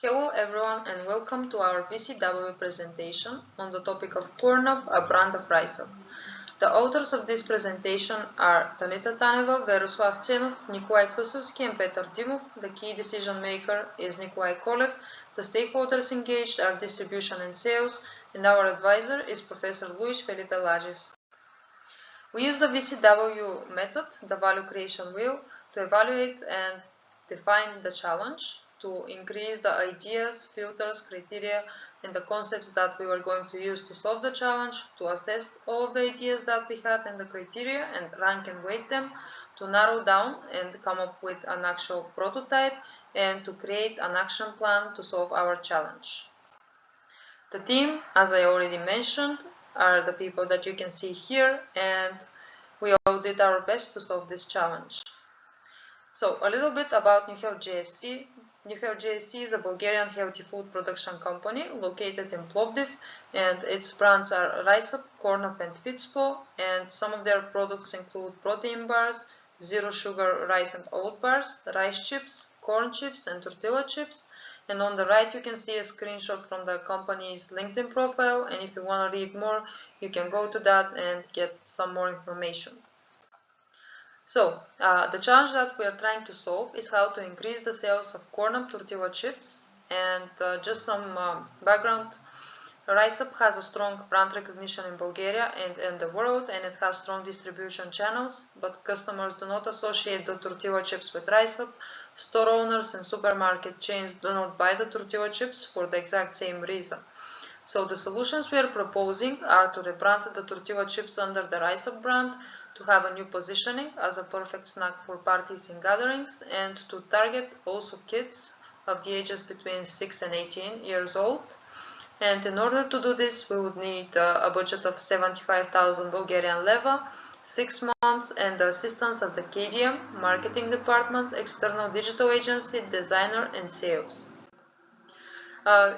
Hello everyone and welcome to our VCW presentation on the topic of Cornup, a brand of rice. The authors of this presentation are Tonita Taneva, Veroslav Tsenov, Nikolai Kusovsky and Petar Dimov. The key decision maker is Nikolai Kolev. The stakeholders engaged are distribution and sales, and our advisor is Professor Filipe Lages. We use the VCW method, the value creation wheel, to evaluate and define the challenge, to increase the ideas, filters, criteria, and the concepts that we were going to use to solve the challenge, to assess all of the ideas that we had and the criteria and rank and weight them, to narrow down and come up with an actual prototype, and to create an action plan to solve our challenge. The team, as I already mentioned, are the people that you can see here, and we all did our best to solve this challenge. So, a little bit about New Health GSC. New Health GSC is a Bulgarian healthy food production company located in Plovdiv, and its brands are Riseup, Cornup, and Fitspo, and some of their products include protein bars, zero sugar rice and oat bars, rice chips, corn chips, and tortilla chips. And on the right you can see a screenshot from the company's LinkedIn profile, and if you want to read more you can go to that and get some more information. So, the challenge that we are trying to solve is how to increase the sales of Cornup tortilla chips. And just some background, Riseup has a strong brand recognition in Bulgaria and in the world, and it has strong distribution channels, but customers do not associate the tortilla chips with Riseup. Store owners and supermarket chains do not buy the tortilla chips for the exact same reason. So the solutions we are proposing are to rebrand the tortilla chips under the Riseup brand, to have a new positioning as a perfect snack for parties and gatherings, and to target also kids of the ages between 6 and 18 years old. And in order to do this, we would need a budget of 75,000 Bulgarian leva, 6 months, and the assistance of the KDM, marketing department, external digital agency, designer, and sales.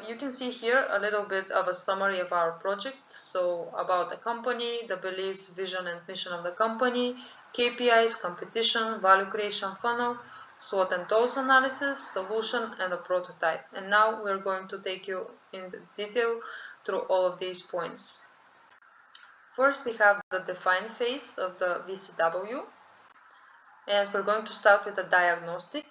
You can see here a little bit of a summary of our project. So about the company, the beliefs, vision, and mission of the company, KPIs, competition, value creation funnel, SWOT and TOLS analysis, solution, and a prototype. And now we're going to take you in detail through all of these points. First, we have the define phase of the VCW, and we're going to start with a diagnostic.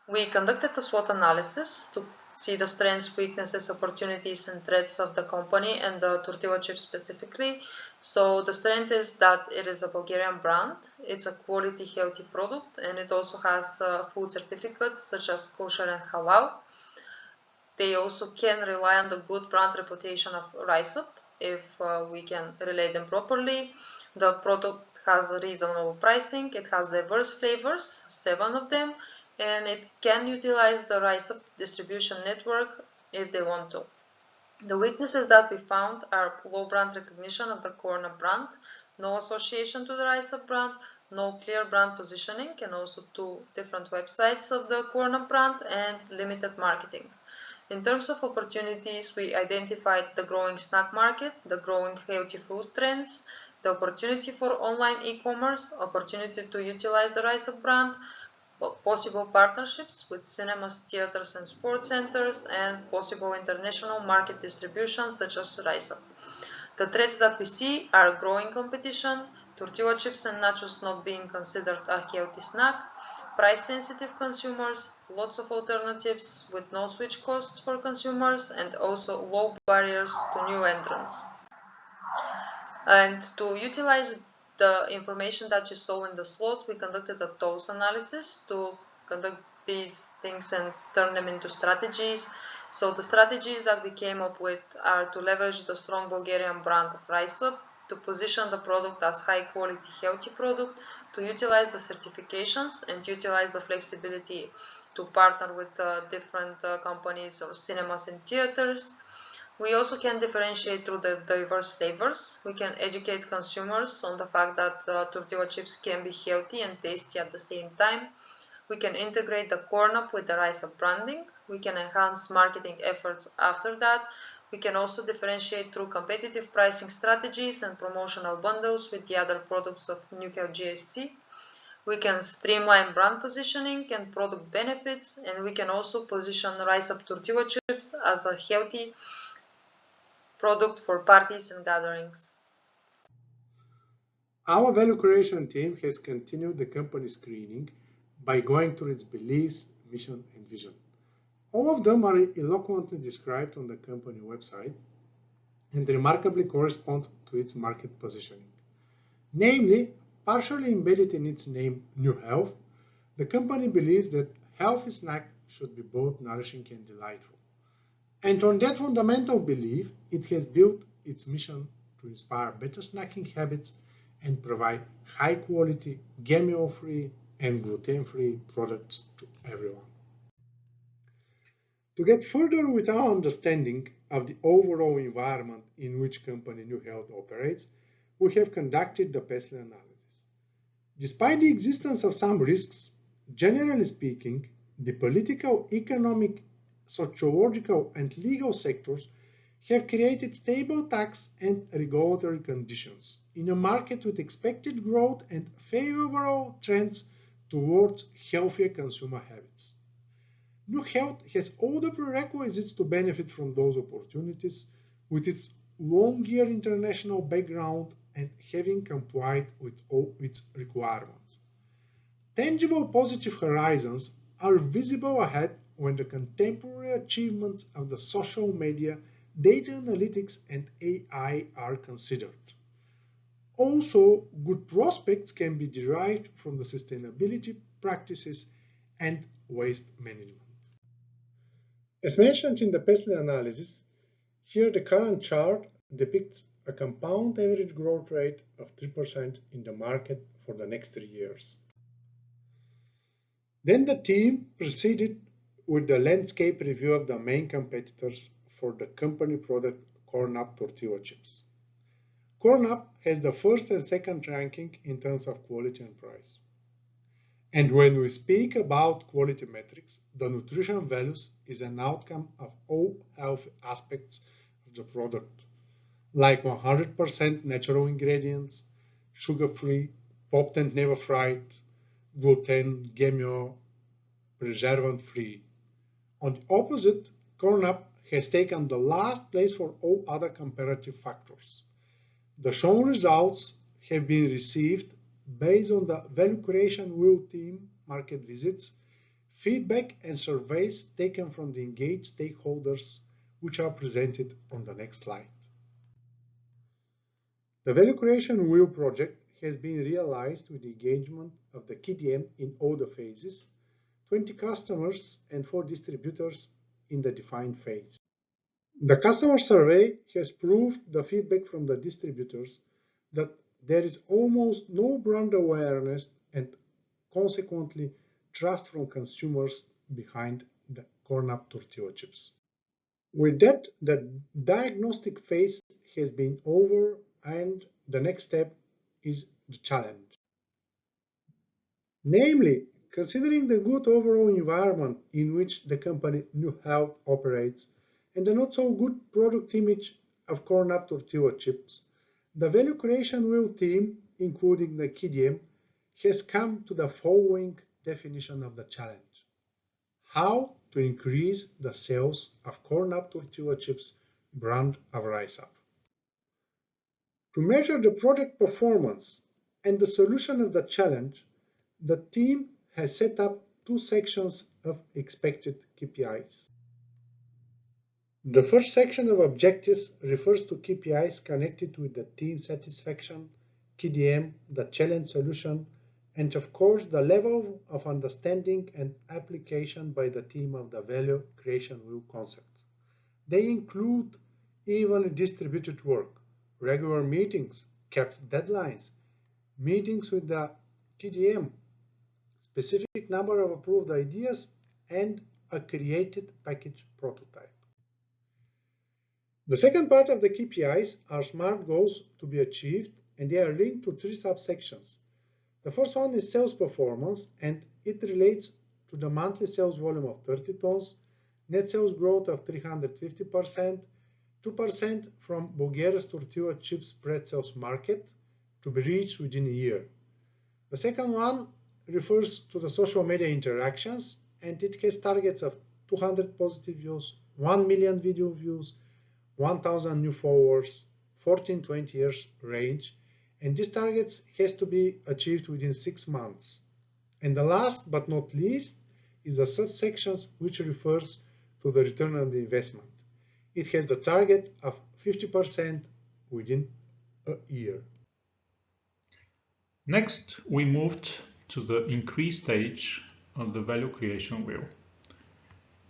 We conducted a SWOT analysis to see the strengths, weaknesses, opportunities, and threats of the company and the tortilla chip specifically. So the strength is that it is a Bulgarian brand, it's a quality healthy product, and it also has food certificates such as kosher and halal. They also can rely on the good brand reputation of Riseup if we can relate them properly. The product has a reasonable pricing, it has diverse flavors, 7 of them, and it can utilize the Riseup distribution network if they want to. The weaknesses that we found are low brand recognition of the Cornup brand, no association to the Riseup brand, no clear brand positioning, and also 2 different websites of the Cornup brand, and limited marketing. In terms of opportunities, we identified the growing snack market, the growing healthy food trends, the opportunity for online e-commerce, opportunity to utilize the Riseup brand, possible partnerships with cinemas, theaters, and sports centers, and possible international market distribution such as Riseup. The threats that we see are growing competition, tortilla chips and nachos not being considered a healthy snack, price-sensitive consumers, lots of alternatives with no switch costs for consumers, and also low barriers to new entrants. And to utilize the information that you saw in the slot, we conducted a TOLS analysis to conduct these things and turn them into strategies. So the strategies that we came up with are to leverage the strong Bulgarian brand of Riseup, to position the product as high quality healthy product, to utilize the certifications and utilize the flexibility to partner with different companies or cinemas and theaters. We also can differentiate through the diverse flavors. We can educate consumers on the fact that tortilla chips can be healthy and tasty at the same time. We can integrate the Cornup with the Riseup branding. We can enhance marketing efforts after that. We can also differentiate through competitive pricing strategies and promotional bundles with the other products of New Health GSC. We can streamline brand positioning and product benefits, and we can also position Rise Up tortilla chips as a healthy product for parties and gatherings. Our value creation team has continued the company screening by going through its beliefs, mission, and vision. All of them are eloquently described on the company website and remarkably correspond to its market positioning. Namely, partially embedded in its name, New Health, the company believes that healthy snack should be both nourishing and delightful. And on that fundamental belief, it has built its mission to inspire better snacking habits and provide high-quality, GMO-free and gluten-free products to everyone. To get further with our understanding of the overall environment in which company New Health operates, we have conducted the PESTLE analysis. Despite the existence of some risks, generally speaking, the political, economic, sociological, and legal sectors have created stable tax and regulatory conditions in a market with expected growth and favorable trends towards healthier consumer habits. New Health has all the prerequisites to benefit from those opportunities with its long-year international background and having complied with all its requirements. Tangible positive horizons are visible ahead when the contemporary achievements of the social media, data analytics, and AI are considered. Also, good prospects can be derived from the sustainability practices and waste management. As mentioned in the PESTLE analysis, here the current chart depicts a compound average growth rate of 3% in the market for the next 3 years. Then the team proceeded with the landscape review of the main competitors for the company product Corn Up tortilla chips. Corn Up has the first and second ranking in terms of quality and price. And when we speak about quality metrics, the nutrition values is an outcome of all health aspects of the product, like 100% natural ingredients, sugar-free, popped and never fried, gluten, GMO, preservative-free. On the opposite, Corn Up has taken the last place for all other comparative factors. The shown results have been received based on the value creation wheel team market visits, feedback and surveys taken from the engaged stakeholders, which are presented on the next slide. The value creation wheel project has been realized with the engagement of the KDM in all the phases, 20 customers and 4 distributors in the defined phase. The customer survey has proved the feedback from the distributors that there is almost no brand awareness and consequently trust from consumers behind the Corn Up tortilla chips. With that, the diagnostic phase has been over and the next step is the challenge. Namely, considering the good overall environment in which the company New Health operates and the not so good product image of Corn Up tortilla chips, the value creation wheel team, including the KDM, has come to the following definition of the challenge: how to increase the sales of Corn Up tortilla chips brand of Rise Up. To measure the project performance and the solution of the challenge, the team has set up 2 sections of expected KPIs. The first section of objectives refers to KPIs connected with the team satisfaction, KDM, the challenge solution, and of course the level of understanding and application by the team of the value creation wheel concept. They include evenly distributed work, regular meetings, kept deadlines, meetings with the KDM, specific number of approved ideas, and a created package prototype. The second part of the KPIs are SMART goals to be achieved, and they are linked to 3 subsections. The first one is sales performance, and it relates to the monthly sales volume of 30 tons, net sales growth of 350%, 2% from Bulgaria's tortilla chips pretzels market to be reached within a year. The second one refers to the social media interactions, and it has targets of 200 positive views, 1 million video views, 1,000 new followers, 14-20 years range, and these targets has to be achieved within 6 months. And the last but not least is the subsections, which refers to the return on the investment. It has the target of 50% within a year. Next, we moved to the increase stage of the value creation wheel.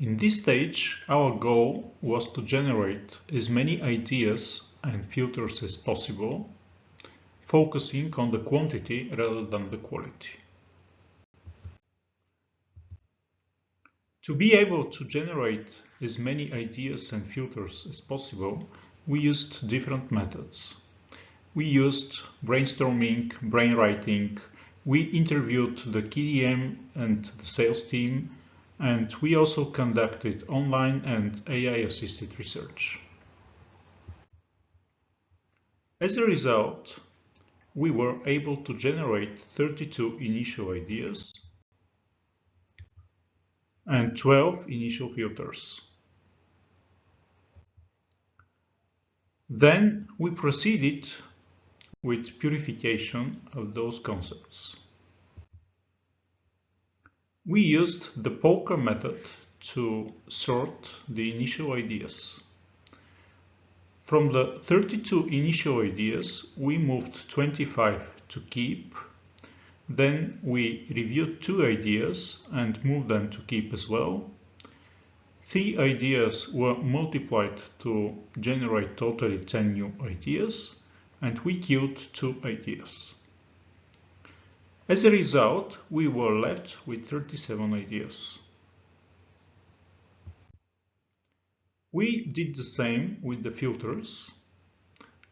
In this stage, our goal was to generate as many ideas and filters as possible, focusing on the quantity rather than the quality. To be able to generate as many ideas and filters as possible, we used different methods. We used brainstorming, brainwriting, we interviewed the KDM and the sales team, and we also conducted online and AI-assisted research. As a result, we were able to generate 32 initial ideas and 12 initial filters. Then we proceeded with purification of those concepts. We used the poker method to sort the initial ideas. From the 32 initial ideas, we moved 25 to keep. Then we reviewed 2 ideas and moved them to keep as well. 3 ideas were multiplied to generate totally 10 new ideas, and we killed 2 ideas. As a result, we were left with 37 ideas. We did the same with the filters,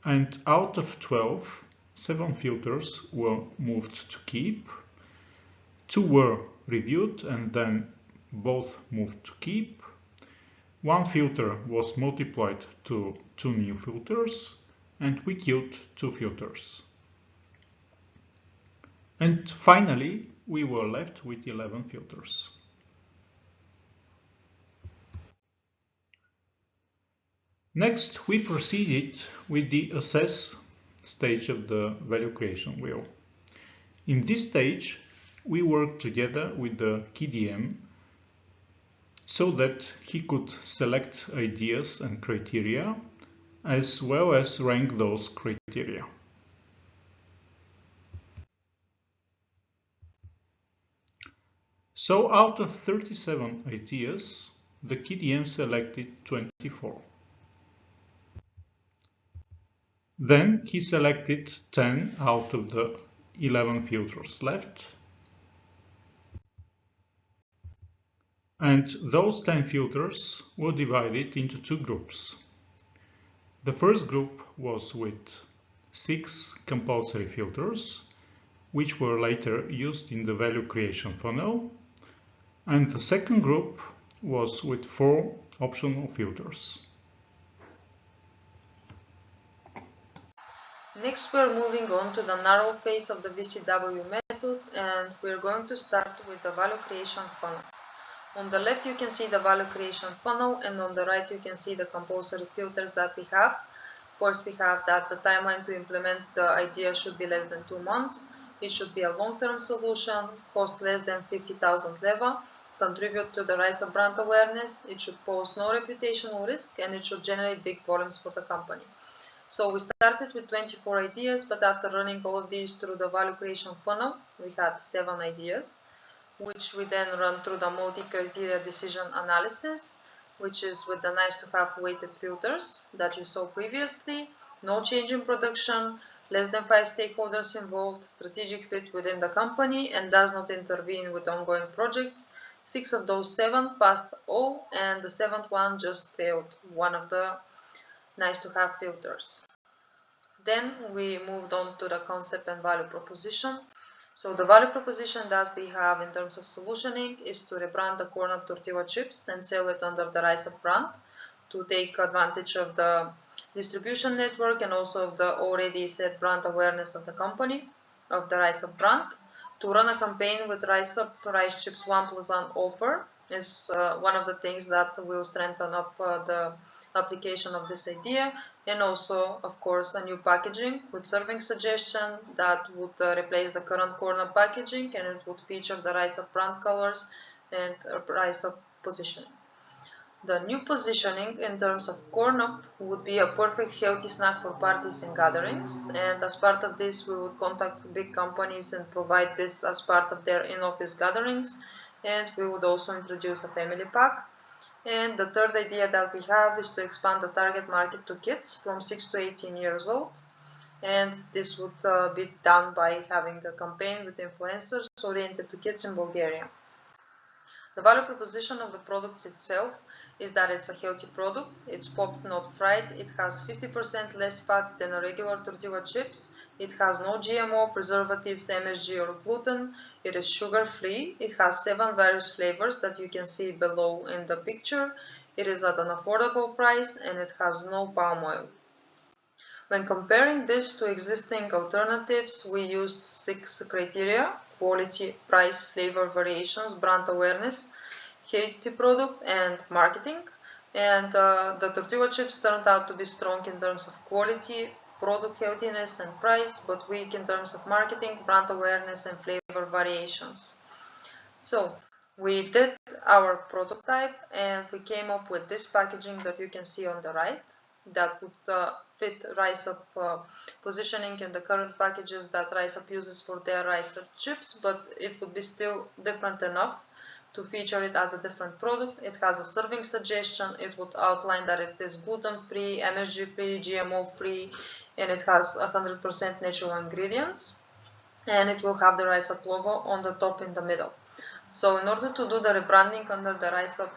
and out of 12, 7 filters were moved to keep, 2 were reviewed and then both moved to keep, 1 filter was multiplied to 2 new filters, and we killed 2 filters. And finally, we were left with 11 filters. Next, we proceeded with the assess stage of the value creation wheel. In this stage, we worked together with the KDM so that he could select ideas and criteria, as well as rank those criteria. So out of 37 ideas, the KDM selected 24. Then he selected 10 out of the 11 filters left. And those 10 filters were divided into 2 groups. The first group was with 6 compulsory filters, which were later used in the value creation funnel. And the second group was with 4 optional filters. Next, we're moving on to the narrow phase of the VCW method, and we're going to start with the value creation funnel. On the left you can see the value creation funnel, and on the right you can see the compulsory filters that we have. First, we have that the timeline to implement the idea should be less than 2 months. It should be a long-term solution, cost less than 50,000 leva, contribute to the rise of brand awareness, it should pose no reputational risk, and it should generate big volumes for the company. So we started with 24 ideas, but after running all of these through the value creation funnel, we had 7 ideas, which we then run through the multi-criteria decision analysis, which is with the nice-to-have weighted filters that you saw previously, no change in production, less than 5 stakeholders involved, strategic fit within the company, and does not intervene with ongoing projects. 6 of those 7 passed all, and the 7th one just failed one of the nice-to-have filters. Then we moved on to the concept and value proposition. So the value proposition that we have in terms of solutioning is to rebrand the corn of tortilla chips and sell it under the Rise Up brand, to take advantage of the distribution network and also of the already set brand awareness of the company, of the Rise Up brand, To run a campaign with rice up, rice chips 1+1 offer is one of the things that will strengthen up the application of this idea, and also, of course, a new packaging with serving suggestion that would replace the current corner packaging, and it would feature the rice up brand colors and rice up positioning. The new positioning in terms of corn up would be a perfect healthy snack for parties and gatherings, and as part of this we would contact big companies and provide this as part of their in-office gatherings, and we would also introduce a family pack. And the third idea that we have is to expand the target market to kids from 6 to 18 years old, and this would be done by having a campaign with influencers oriented to kids in Bulgaria. The value proposition of the product itself is that it's a healthy product, it's popped not fried, it has 50% less fat than a regular tortilla chips, it has no GMO, preservatives, MSG or gluten, it is sugar-free, it has 7 various flavors that you can see below in the picture, it is at an affordable price, and it has no palm oil. When comparing this to existing alternatives, we used 6 criteria: quality, price, flavor variations, brand awareness, healthy product, and marketing. And the tortilla chips turned out to be strong in terms of quality, product healthiness, and price, but weak in terms of marketing, brand awareness, and flavor variations. So we did our prototype and we came up with this packaging that you can see on the right that would fit rice up positioning in the current packages that rice up uses for their rice up chips, but it would be still different enough to feature it as a different product. It has a serving suggestion, it would outline that it is gluten-free, MSG-free, GMO-free, and it has 100% natural ingredients, and it will have the rice up logo on the top in the middle. So in order to do the rebranding under the rice up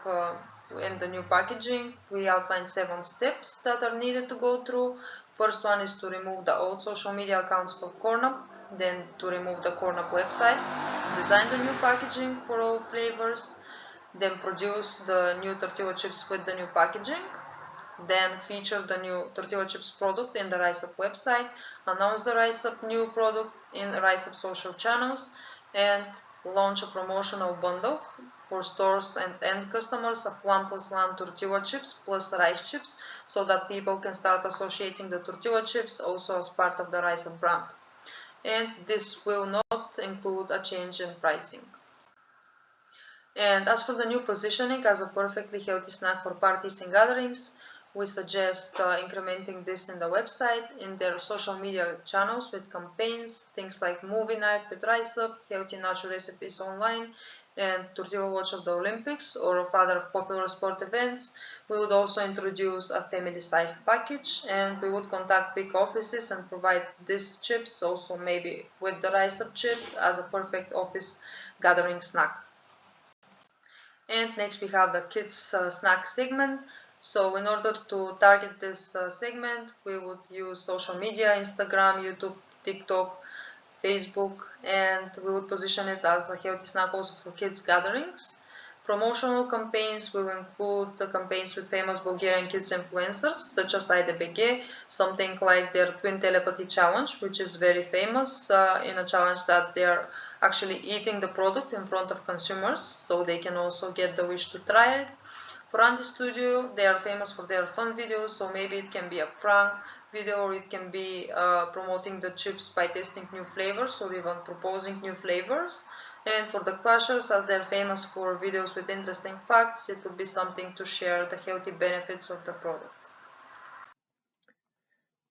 in the new packaging, we outlined 7 steps that are needed to go through. First one is to remove the old social media accounts for CornUp, then to remove the CornUp website, design the new packaging for all flavors, then produce the new tortilla chips with the new packaging, then feature the new tortilla chips product in the rice up website, announce the rice up new product in rice up social channels, and launch a promotional bundle for stores and end customers of 1+1 tortilla chips plus rice chips, so that people can start associating the tortilla chips also as part of the rice up brand. And this will not include a change in pricing. And as for the new positioning as a perfectly healthy snack for parties and gatherings, we suggest incrementing this in the website, in their social media channels with campaigns, things like movie night with rice up, healthy natural recipes online, and tortilla watch of the Olympics or of other popular sport events. We would also introduce a family-sized package, and we would contact big offices and provide these chips, also maybe with the rice up chips, as a perfect office gathering snack. And next we have the kids snack segment. So in order to target this segment, we would use social media, Instagram, YouTube, TikTok, Facebook, and we would position it as a healthy snack also for kids gatherings. Promotional campaigns will include the campaigns with famous Bulgarian kids influencers such as AUBG, something like their Twin Telepathy Challenge, which is very famous in a challenge that they are actually eating the product in front of consumers, so they can also get the wish to try it. For Andy Studio, they are famous for their fun videos, so maybe it can be a prank video, or it can be promoting the chips by testing new flavors or even proposing new flavors. And for the Clashers, as they're famous for videos with interesting facts, it would be something to share the healthy benefits of the product.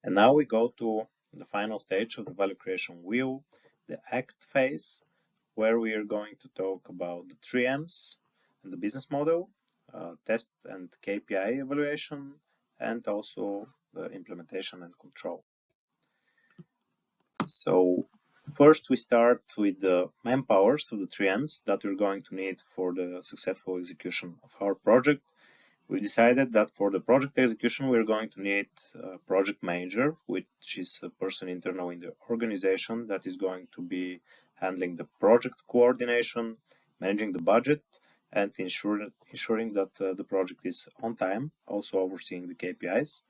And now we go to the final stage of the value creation wheel, the ACT phase, where we are going to talk about the 3 M's and the business model, test and KPI evaluation, and also the implementation and control. So first we start with the manpowers of the 3 M's that we're going to need for the successful execution of our project. We decided that for the project execution we're going to need a project manager, which is a person internal in the organization that is going to be handling the project coordination, managing the budget, and ensuring that the project is on time, also overseeing the KPIs.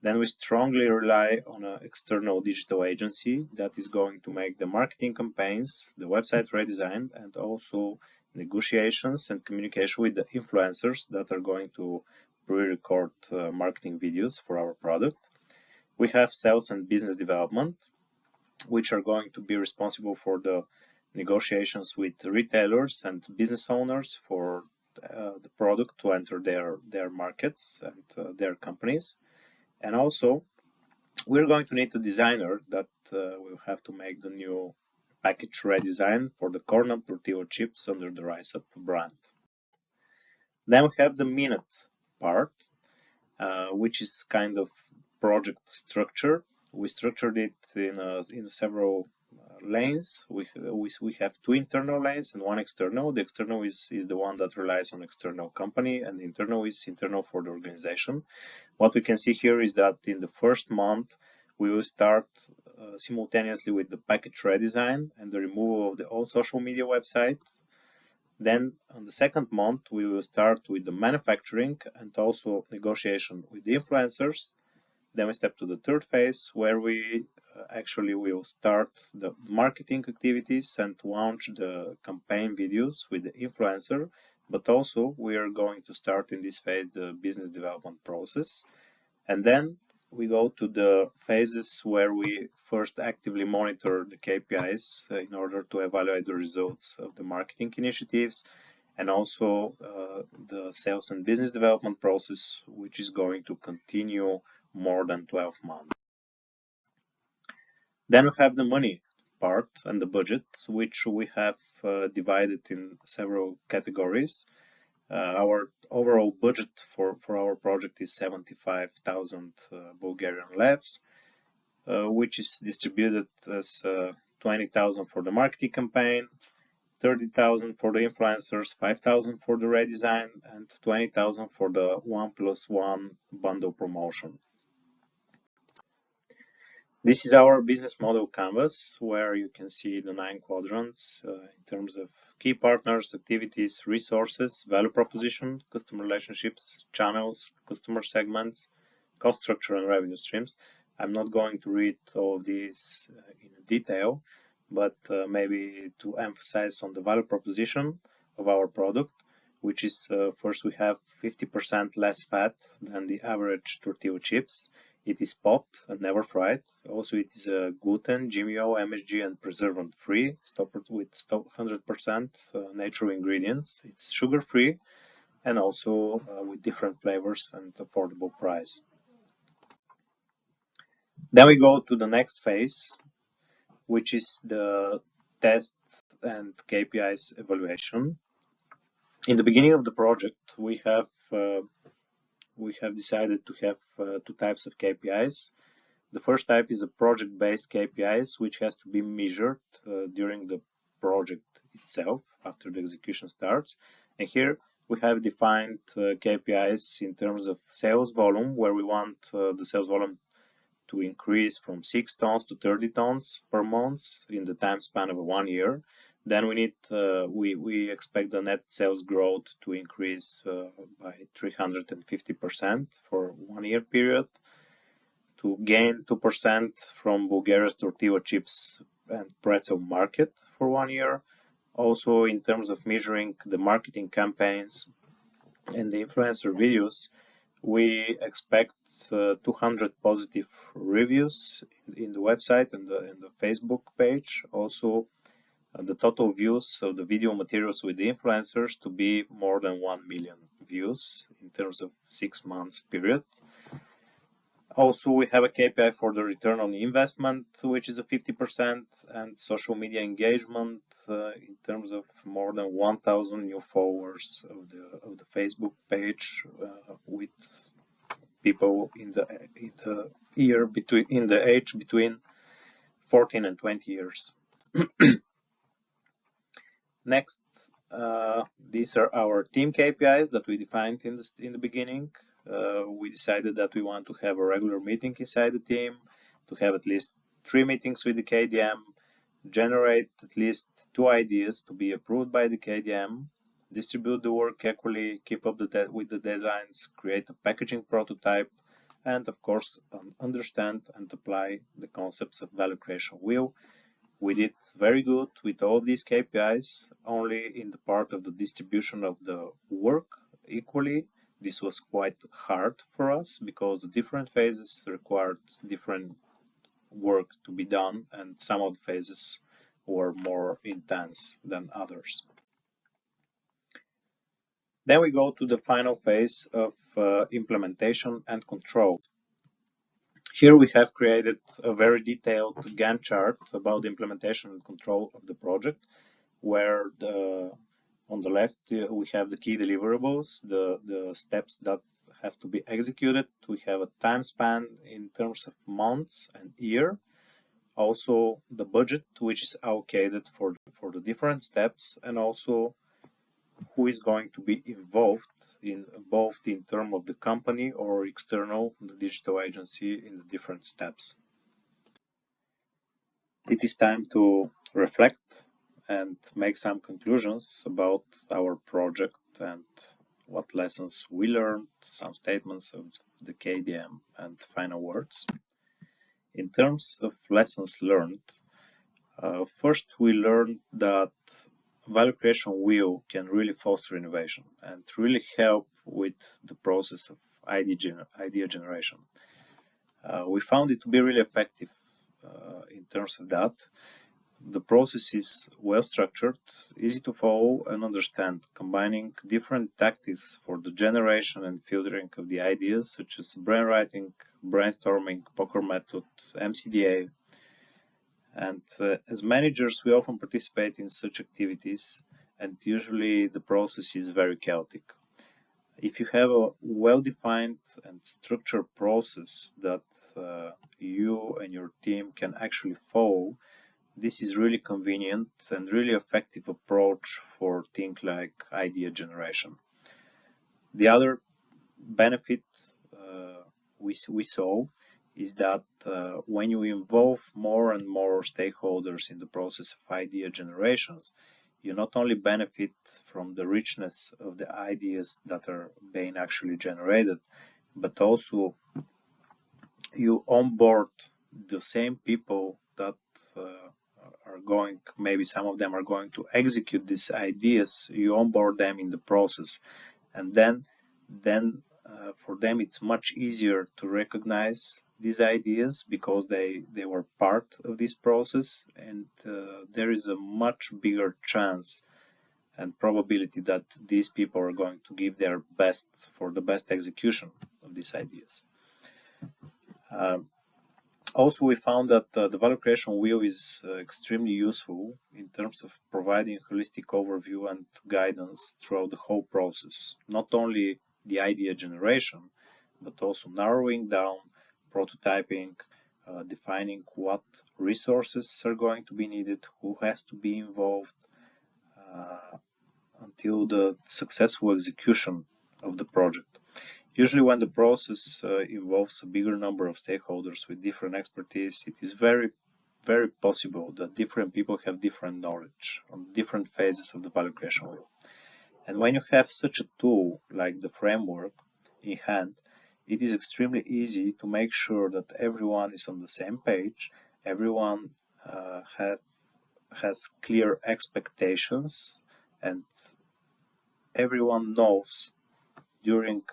Then we strongly rely on an external digital agency that is going to make the marketing campaigns, the website redesign, and also negotiations and communication with the influencers that are going to pre-record marketing videos for our product. We have sales and business development, which are going to be responsible for the negotiations with retailers and business owners for the product to enter their markets and their companies. And also, we're going to need a designer that will have to make the new package redesign for the corn and tortilla chips under the RiceUp brand. Then we have the minute part, which is kind of project structure. We structured it in several lanes. We have two internal lanes and one external. The external is the one that relies on external company, and the internal is internal for the organization. What we can see here is that in the first month, we will start simultaneously with the package redesign and the removal of the old social media website. Then on the second month, we will start with the manufacturing and also negotiation with the influencers. Then we step to the third phase, where we actually will start the marketing activities and launch the campaign videos with the influencer. But also we are going to start in this phase the business development process. And then we go to the phases where we first actively monitor the KPIs in order to evaluate the results of the marketing initiatives, and also the sales and business development process, which is going to continue more than 12 months. Then we have the money part and the budget, which we have divided in several categories. Our overall budget for our project is 75,000 Bulgarian levs, which is distributed as 20,000 for the marketing campaign, 30,000 for the influencers, 5,000 for the redesign, and 20,000 for the 1+1 bundle promotion. This is our business model canvas, where you can see the 9 quadrants in terms of key partners, activities, resources, value proposition, customer relationships, channels, customer segments, cost structure, and revenue streams. I'm not going to read all of these in detail, but maybe to emphasize on the value proposition of our product, which is first, we have 50% less fat than the average tortilla chips. It is popped and never fried. Also, it is gluten, GMO, MSG, and preservative free, stopped with 100% natural ingredients. It's sugar free, and also with different flavors and affordable price. Then we go to the next phase, which is the test and KPIs evaluation. In the beginning of the project, we have decided to have 2 types of KPIs. The first type is a project-based KPIs, which has to be measured during the project itself after the execution starts. And here we have defined KPIs in terms of sales volume, where we want the sales volume to increase from 6 tons to 30 tons per month in the time span of 1 year. Then we expect the net sales growth to increase by 350% for 1 year period, to gain 2% from Bulgaria's tortilla chips and pretzel market for 1 year. Also, in terms of measuring the marketing campaigns and the influencer videos, we expect 200 positive reviews in the website and the Facebook page. Also, the total views of the video materials with the influencers to be more than 1 million views in terms of 6 months period. Also, we have a KPI for the return on investment, which is a 50%, and social media engagement in terms of more than 1,000 new followers of the Facebook page with people in the age between 14 and 20 years. Next, these are our team KPIs that we defined in the beginning. We decided that we want to have a regular meeting inside the team, to have at least 3 meetings with the KDM, generate at least 2 ideas to be approved by the KDM, distribute the work equally, keep up with the deadlines, create a packaging prototype, and of course understand and apply the concepts of value creation wheel. We did very good with all these KPIs, only in the part of the distribution of the work equally. This was quite hard for us because the different phases required different work to be done, and some of the phases were more intense than others. Then we go to the final phase of implementation and control. Here we have created a very detailed Gantt chart about the implementation and control of the project, where on the left we have the key deliverables, the steps that have to be executed. We have a time span in terms of months and year. Also the budget, which is allocated for the different steps, and also who is going to be involved in both in terms of the company or external, the digital agency, in the different steps. It is time to reflect and make some conclusions about our project and what lessons we learned, some statements of the KDM, and final words. In terms of lessons learned, first we learned that value creation wheel can really foster innovation and really help with the process of idea generation. We found it to be really effective in terms of that. The process is well structured, easy to follow and understand, combining different tactics for the generation and filtering of the ideas, such as brainwriting, brainstorming, poker method, MCDA. And as managers, we often participate in such activities, and usually the process is very chaotic. If you have a well-defined and structured process that you and your team can actually follow, this is really convenient and really effective approach for things like idea generation. The other benefit we saw is that when you involve more and more stakeholders in the process of idea generations, you not only benefit from the richness of the ideas that are being actually generated, but also you onboard the same people that are going, maybe some of them are going to execute these ideas. You onboard them in the process, and then for them it's much easier to recognize these ideas because they were part of this process, and there is a much bigger chance and probability that these people are going to give their best for the best execution of these ideas. Also, we found that the value creation wheel is extremely useful in terms of providing holistic overview and guidance throughout the whole process, not only the idea generation, but also narrowing down, prototyping, defining what resources are going to be needed, who has to be involved, until the successful execution of the project. Usually when the process involves a bigger number of stakeholders with different expertise, it is very, very possible that different people have different knowledge on different phases of the value creation wheel. And when you have such a tool like the framework in hand, it is extremely easy to make sure that everyone is on the same page, everyone has clear expectations, and everyone knows during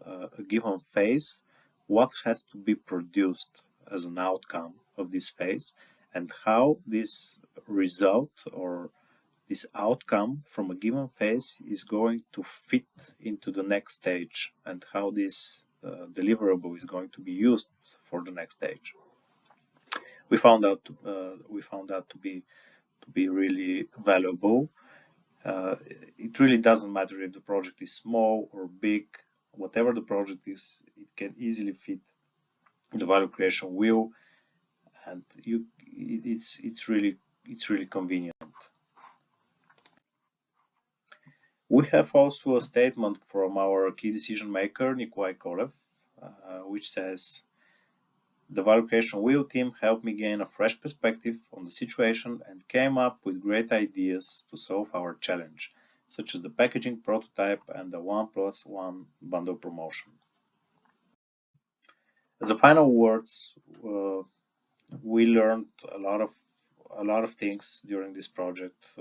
a given phase what has to be produced as an outcome of this phase, and how this result or this outcome from a given phase is going to fit into the next stage, and how this deliverable is going to be used for the next stage. We found that to be really valuable. It really doesn't matter if the project is small or big. Whatever the project is, it can easily fit the value creation wheel, and it's really convenient. We have also a statement from our key decision maker, Nikolai Kolev, which says, "The value creation wheel team helped me gain a fresh perspective on the situation and came up with great ideas to solve our challenge, such as the packaging prototype and the 1+1 bundle promotion." As a final words, we learned a lot of things during this project,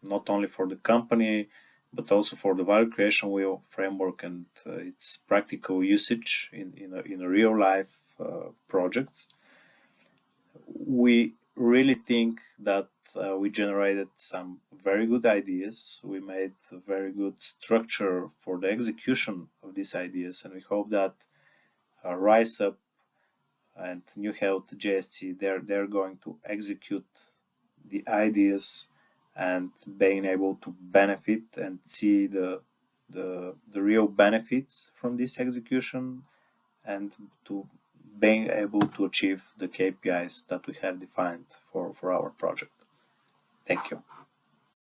not only for the company, but also for the value creation wheel framework and its practical usage in a real life projects. We really think that we generated some very good ideas. We made a very good structure for the execution of these ideas, and we hope that RiseUp and New Health JSC, they're going to execute the ideas and being able to benefit and see the real benefits from this execution and to being able to achieve the KPIs that we have defined for our project. Thank you.